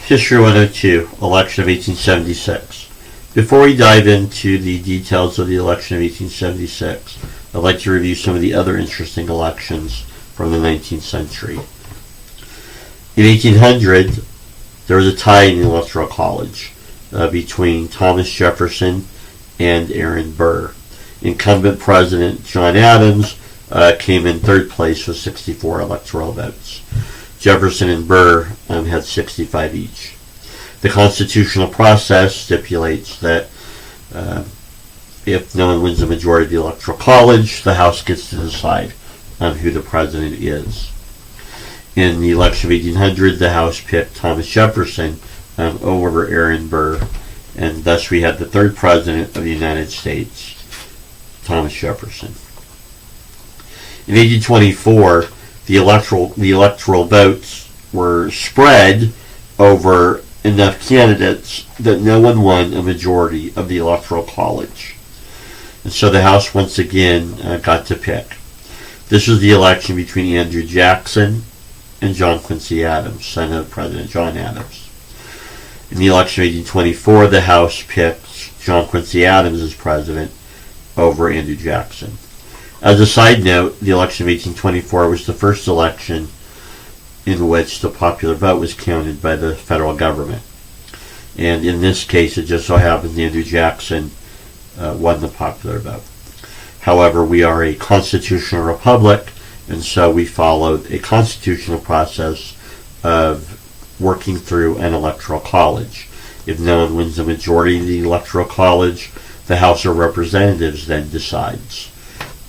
History 102, Election of 1876. Before we dive into the details of the election of 1876, I'd like to review some of the other interesting elections from the 19th century. In 1800, there was a tie in the Electoral College between Thomas Jefferson and Aaron Burr. Incumbent President John Adams came in third place with 64 electoral votes. Jefferson and Burr had 65 each. The constitutional process stipulates that if no one wins the majority of the Electoral College, the House gets to decide who the president is. In the election of 1800, the House picked Thomas Jefferson over Aaron Burr, and thus we had the third president of the United States, Thomas Jefferson. In 1824, the electoral votes were spread over enough candidates that no one won a majority of the Electoral College. And so the House once again got to pick. This was the election between Andrew Jackson and John Quincy Adams, son of President John Adams. In the election of 1824, the House picked John Quincy Adams as president over Andrew Jackson. As a side note, the election of 1824 was the first election in which the popular vote was counted by the federal government. And in this case, it just so happens Andrew Jackson won the popular vote. However, we are a constitutional republic, and so we followed a constitutional process of working through an electoral college. If no one wins the majority of the electoral college, the House of Representatives then decides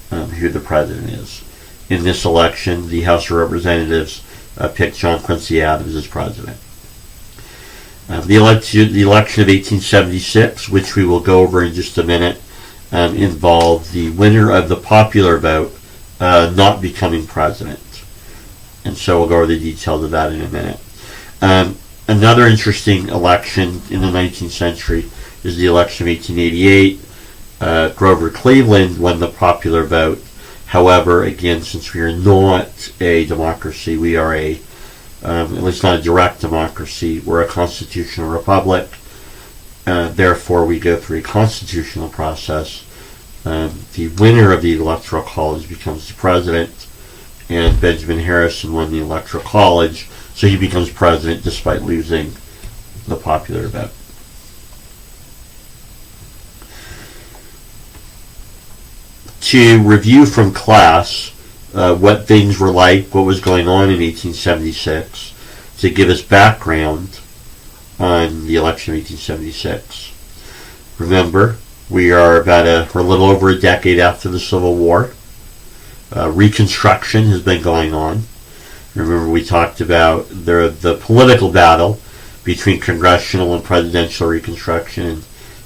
who the president is. In this election, the House of Representatives picked John Quincy Adams as president. The election of 1876, which we will go over in just a minute, involved the winner of the popular vote not becoming president. And so we'll go over the details of that in a minute. Another interesting election in the 19th century is the election of 1888. Grover Cleveland won the popular vote. However, again, since we are not a democracy, we are at least not a direct democracy, we're a constitutional republic. Therefore, we go through a constitutional process. The winner of the Electoral College becomes the president, and Benjamin Harrison won the Electoral College, so he becomes president despite losing the popular vote. To review from class what things were like, what was going on in 1876, to give us background on the election of 1876. Remember, we're a little over a decade after the Civil War. Reconstruction has been going on. Remember, we talked about the political battle between congressional and presidential Reconstruction, and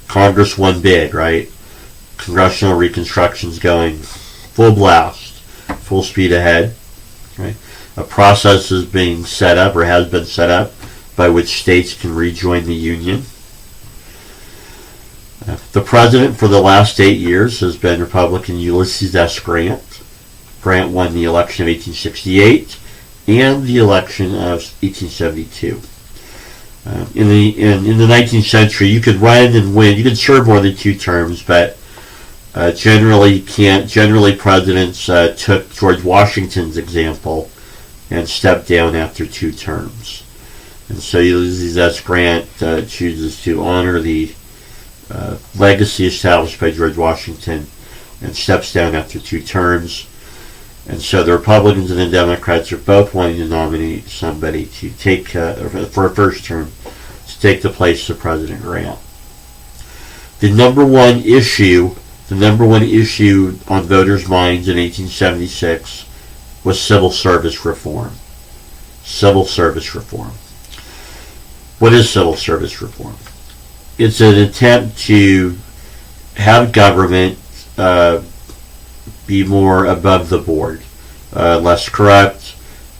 Congress won big, right? Congressional Reconstruction's going full blast, full speed ahead. Right? A process is being set up, or has been set up, by which states can rejoin the Union. The president for the last 8 years has been Republican Ulysses S. Grant. Grant won the election of 1868 and the election of 1872. In the 19th century, you could run and win. You could serve more than 2 terms, but generally presidents took George Washington's example and stepped down after 2 terms. And so Ulysses S. Grant chooses to honor the legacy established by George Washington and steps down after 2 terms. And so the Republicans and the Democrats are both wanting to nominate somebody to take, for a first term, to take the place of President Grant. The number one issue on voters' minds in 1876 was civil service reform. Civil service reform. What is civil service reform? It's an attempt to have government be more above the board, less corrupt,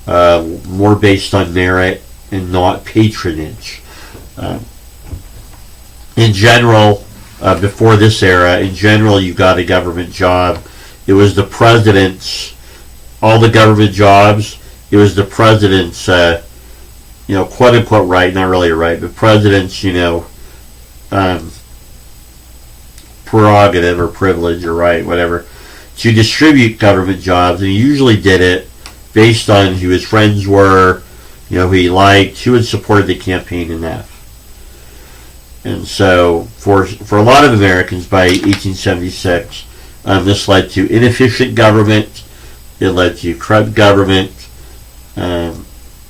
more based on merit, and not patronage. In general, before this era, you got a government job. It was the president's, all the government jobs, it was the president's quote unquote right, not really right, but president's, prerogative or privilege or right, whatever, to distribute government jobs, and he usually did it based on who his friends were, who he liked, who had supported the campaign enough. And so, for a lot of Americans by 1876, this led to inefficient government. It led to corrupt government. It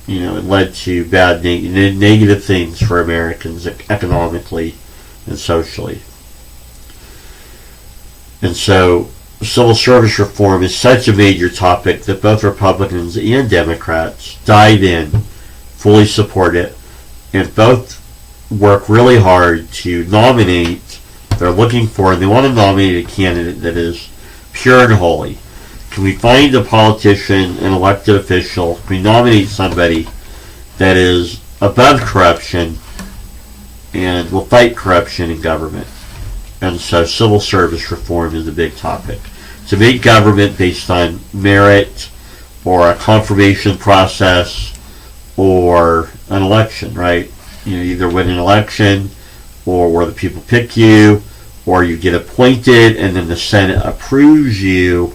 led to bad, negative things for Americans economically and socially. And so, civil service reform is such a major topic that both Republicans and Democrats dive in, fully support it, and both work really hard to nominate. They're looking for, and they want to nominate a candidate that is pure and holy. Can we find a politician, an elected official, can we nominate somebody that is above corruption and will fight corruption in government? And so civil service reform is a big topic. To make government based on merit or a confirmation process or an election, right? Either win an election or where the people pick you, or you get appointed and then the Senate approves you,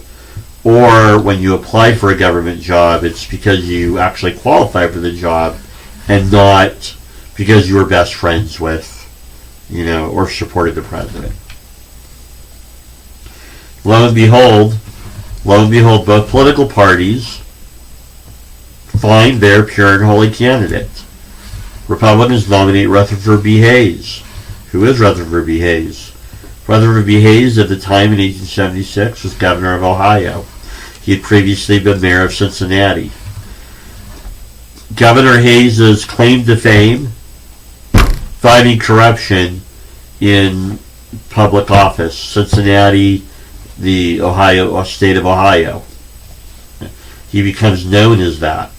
or when you apply for a government job, it's because you actually qualify for the job and not because you were best friends with, or supported the president. Lo and behold, both political parties find their pure and holy candidate. Republicans nominate Rutherford B. Hayes. Who is Rutherford B. Hayes? Rutherford B. Hayes, at the time in 1876, was governor of Ohio. He had previously been mayor of Cincinnati. Governor Hayes' claim to fame: fighting corruption in public office. Cincinnati, the state of Ohio. He becomes known as that.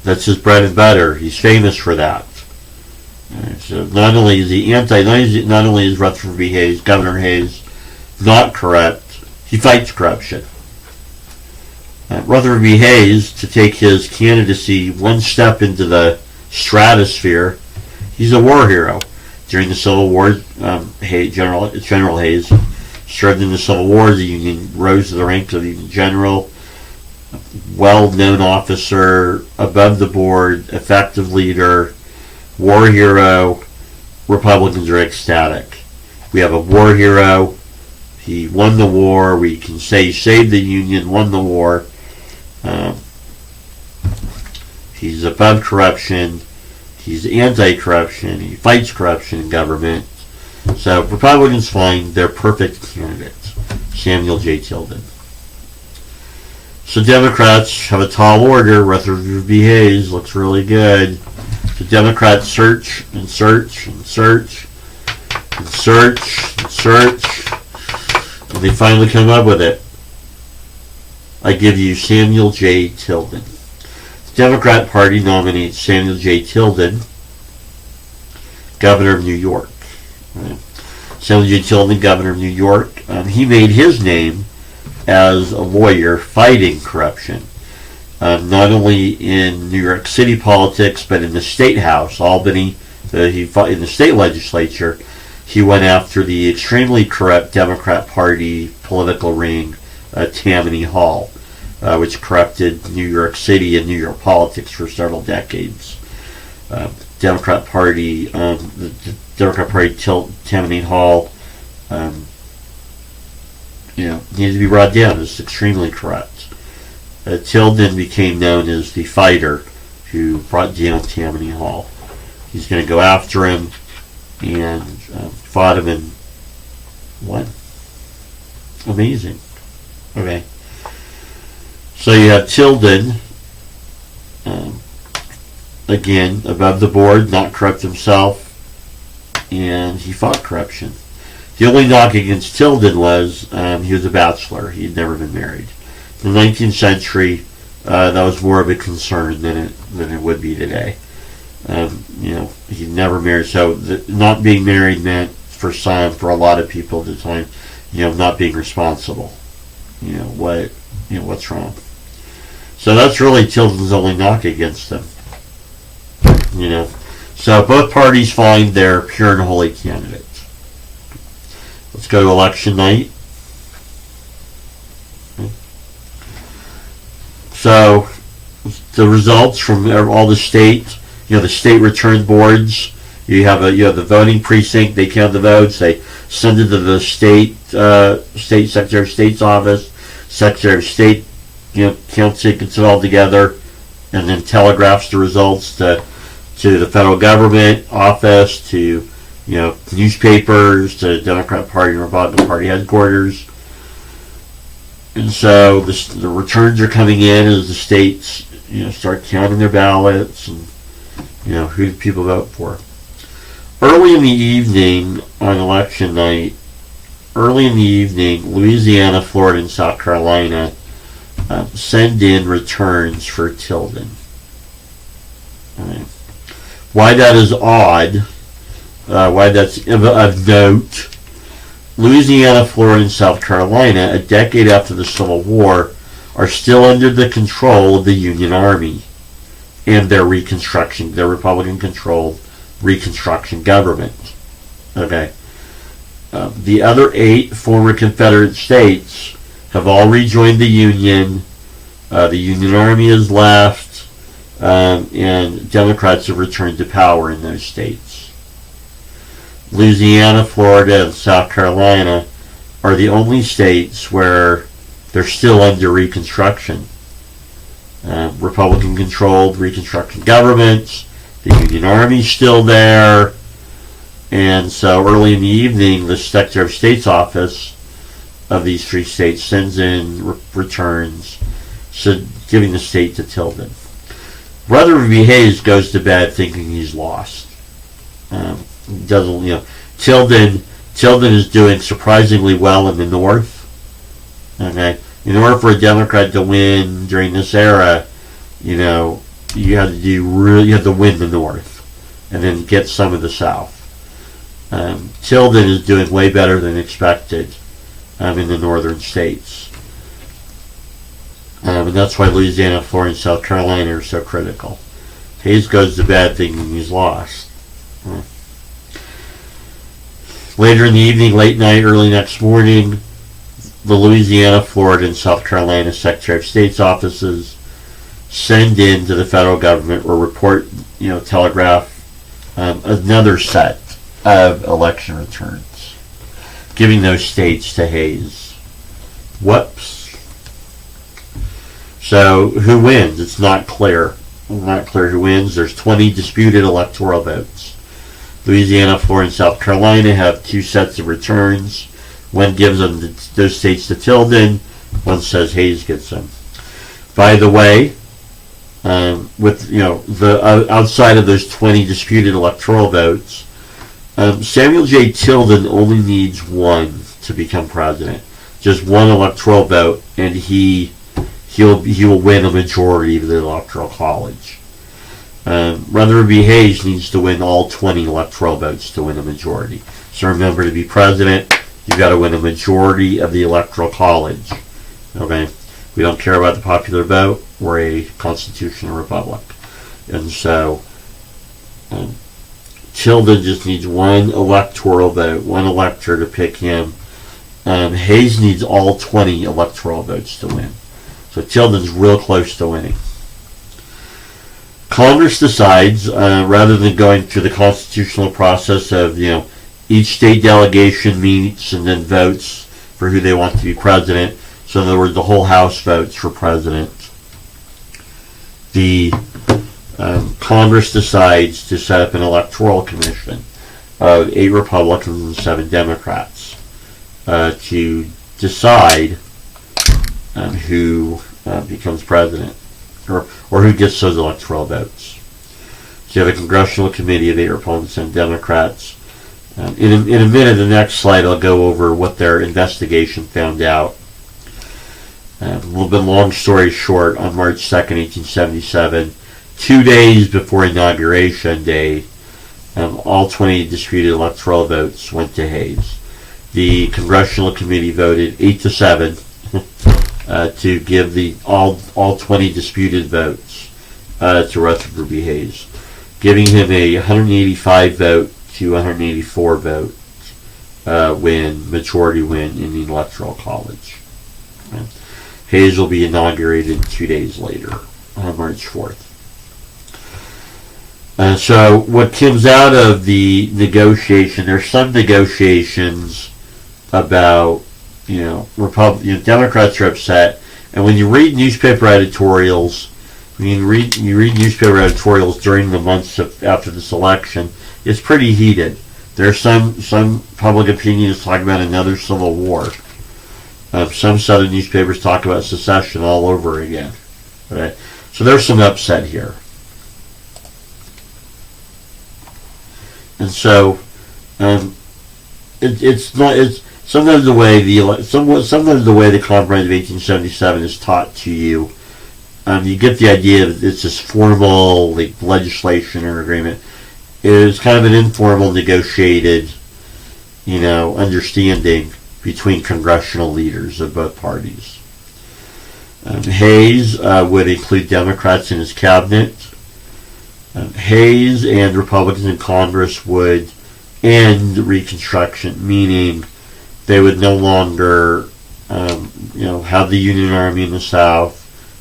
That's his bread and butter. He's famous for that. So not only is Rutherford B. Hayes, Governor Hayes, not corrupt, he fights corruption. Rutherford B. Hayes, to take his candidacy one step into the stratosphere, he's a war hero. During the Civil War, General Hayes served in the Civil War. The Union rose to the rank of even general, well-known officer, above the board, effective leader, war hero. Republicans are ecstatic. We have a war hero. He won the war. We can say he saved the Union, won the war. He's above corruption. He's anti-corruption. He fights corruption in government. So Republicans find their perfect candidate, Samuel J. Tilden. So Democrats have a tall order. Rutherford B. Hayes looks really good. The Democrats search and search and search and search and search, and they finally come up with it. I give you Samuel J. Tilden. The Democrat Party nominates Samuel J. Tilden, governor of New York. Right. Samuel J. Tilden, governor of New York. He made his name as a lawyer fighting corruption, not only in New York City politics, but in the state house, Albany. He fought in the state legislature. He went after the extremely corrupt Democrat Party political ring, Tammany Hall, which corrupted New York City and New York politics for several decades. Democrat Party, Tammany Hall, needed to be brought down. It's extremely corrupt. Tilden became known as the fighter who brought down Tammany Hall. He's going to go after him, and fought him and won. Amazing. Okay. So you have Tilden, again, above the board, not corrupt himself, and he fought corruption. The only knock against Tilden was he was a bachelor. He had never been married. In the 19th century, that was more of a concern than it would be today. He never married, so not being married meant for a lot of people at the time, not being responsible. What's wrong? So that's really Tilden's only knock against them. So both parties find their pure and holy candidates. Let's go to election night. So the results from all the states, the state return boards. You have the voting precinct. They count the votes. They send it to the state Secretary of State's office. Secretary of State, counts it, gets it all together, and then telegraphs the results to the federal government office, to newspapers, to the Democrat Party and Republican Party headquarters. And so the returns are coming in as the states start counting their ballots and who do people vote for. Early in the evening on election night, Louisiana, Florida, and South Carolina send in returns for Tilden. Right. Why that is odd, why that's of note, Louisiana, Florida, and South Carolina, a decade after the Civil War, are still under the control of the Union Army and their Republican-controlled Reconstruction government. Okay. The other 8 former Confederate states have all rejoined the Union. The Union Army has left, and Democrats have returned to power in those states. Louisiana, Florida, and South Carolina are the only states where they're still under Reconstruction. Republican-controlled Reconstruction governments. The Union Army's still there. And so early in the evening, the Secretary of State's office of these 3 states sends in returns, so giving the state to Tilden. Rutherford B. Hayes goes to bed thinking he's lost. Tilden is doing surprisingly well in the North. Okay, in order for a Democrat to win during this era, you had to win the North, and then get some of the South. Tilden is doing way better than expected in the northern states. And that's why Louisiana, Florida, and South Carolina are so critical. Hayes goes to bed thinking he's lost. Later in the evening, late night, early next morning, the Louisiana, Florida, and South Carolina Secretary of State's offices send in to the federal government or telegraph another set of election returns, giving those states to Hayes. Whoops. So who wins? It's not clear. Not clear who wins. There's 20 disputed electoral votes. Louisiana, Florida, and South Carolina have 2 sets of returns. One gives them those states to Tilden. One says Hayes gets them. By the way, outside of those 20 disputed electoral votes, Samuel J. Tilden only needs 1 to become president. Just 1 electoral vote, and he will win a majority of the Electoral College. Rutherford B. Hayes needs to win all 20 electoral votes to win a majority. So remember, to be president, you've got to win a majority of the Electoral College. Okay? We don't care about the popular vote. We're a constitutional republic. And so Tilden just needs 1 electoral vote, 1 elector to pick him. Hayes needs all 20 electoral votes to win. So Tilden's real close to winning. Congress decides, rather than going through the constitutional process of, each state delegation meets and then votes for who they want to be president. So in other words, the whole House votes for president. The Congress decides to set up an electoral commission of 8 Republicans and 7 Democrats to decide who becomes president, or who gets those electoral votes. So you have a congressional committee of 8 Republicans and Democrats. In a minute, the next slide, I'll go over what their investigation found out. A little bit long story short, on March 2nd, 1877, 2 days before Inauguration Day, all 20 disputed electoral votes went to Hayes. The congressional committee voted 8-7 to give the all 20 disputed votes to Rutherford B. Hayes, giving him a 185 vote to 184 vote majority win in the Electoral College. Hayes will be inaugurated 2 days later, on March 4th. So what comes out of the negotiation, there's some negotiations about, Democrats are upset, and when you read newspaper editorials, you read newspaper editorials during the months after this election, it's pretty heated. There's some public opinions talking about another civil war. Some Southern newspapers talk about secession all over again. Right? So there's some upset here. And so it's sometimes the way the Compromise of 1877 is taught to you. You get the idea that it's this formal legislation or agreement. It is kind of an informal, negotiated, understanding between congressional leaders of both parties. Hayes would include Democrats in his cabinet. Hayes and Republicans in Congress would end Reconstruction, meaning they would no longer, have the Union Army in the South,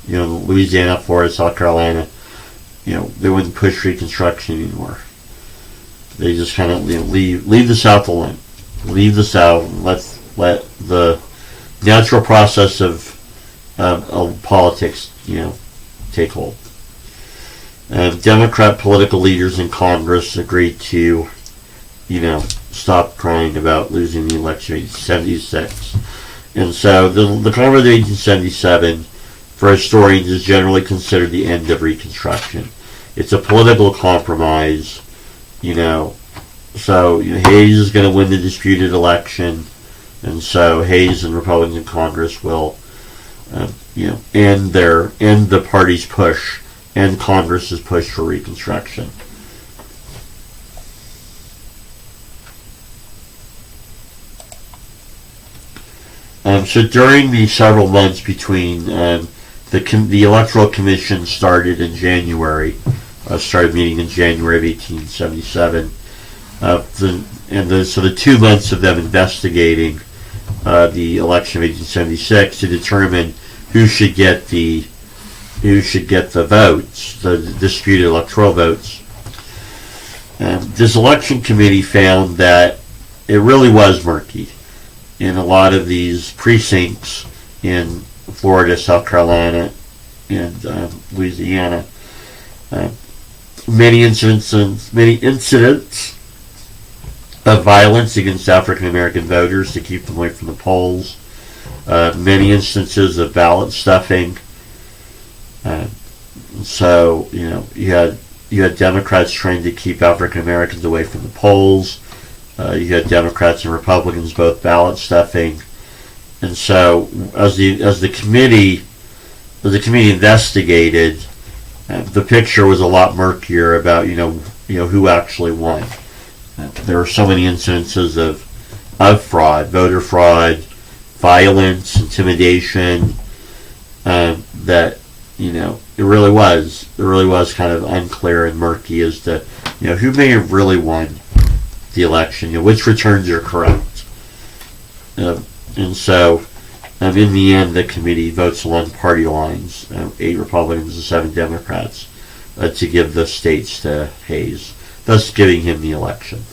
Louisiana, Florida, South Carolina. They wouldn't push Reconstruction anymore. They just kind of leave the South alone. Leave the South and let the natural process of politics, take hold. Democrat political leaders in Congress agreed to, stop crying about losing the election in 1876. And so the Congress of 1877, for historians, is generally considered the end of Reconstruction. It's a political compromise, So Hayes is going to win the disputed election, and so Hayes and Republicans in Congress will, end the party's push, end Congress's push for Reconstruction. So during the several months between the Electoral Commission started in January, started meeting in January of 1877. So the 2 months of them investigating the election of 1876 to determine who should get the votes, the disputed electoral votes. This election committee found that it really was murky in a lot of these precincts in Florida, South Carolina, and Louisiana. Many incidents of violence against African American voters to keep them away from the polls. Many instances of ballot stuffing. So you had Democrats trying to keep African Americans away from the polls. You had Democrats and Republicans both ballot stuffing. And so as the committee investigated, the picture was a lot murkier about who actually won. There were so many incidences of fraud, voter fraud, violence, intimidation, that it really was kind of unclear and murky as to who may have really won the election, which returns are correct. And so in the end, the committee votes along party lines, 8 Republicans and 7 Democrats, to give the states to Hayes, thus giving him the election.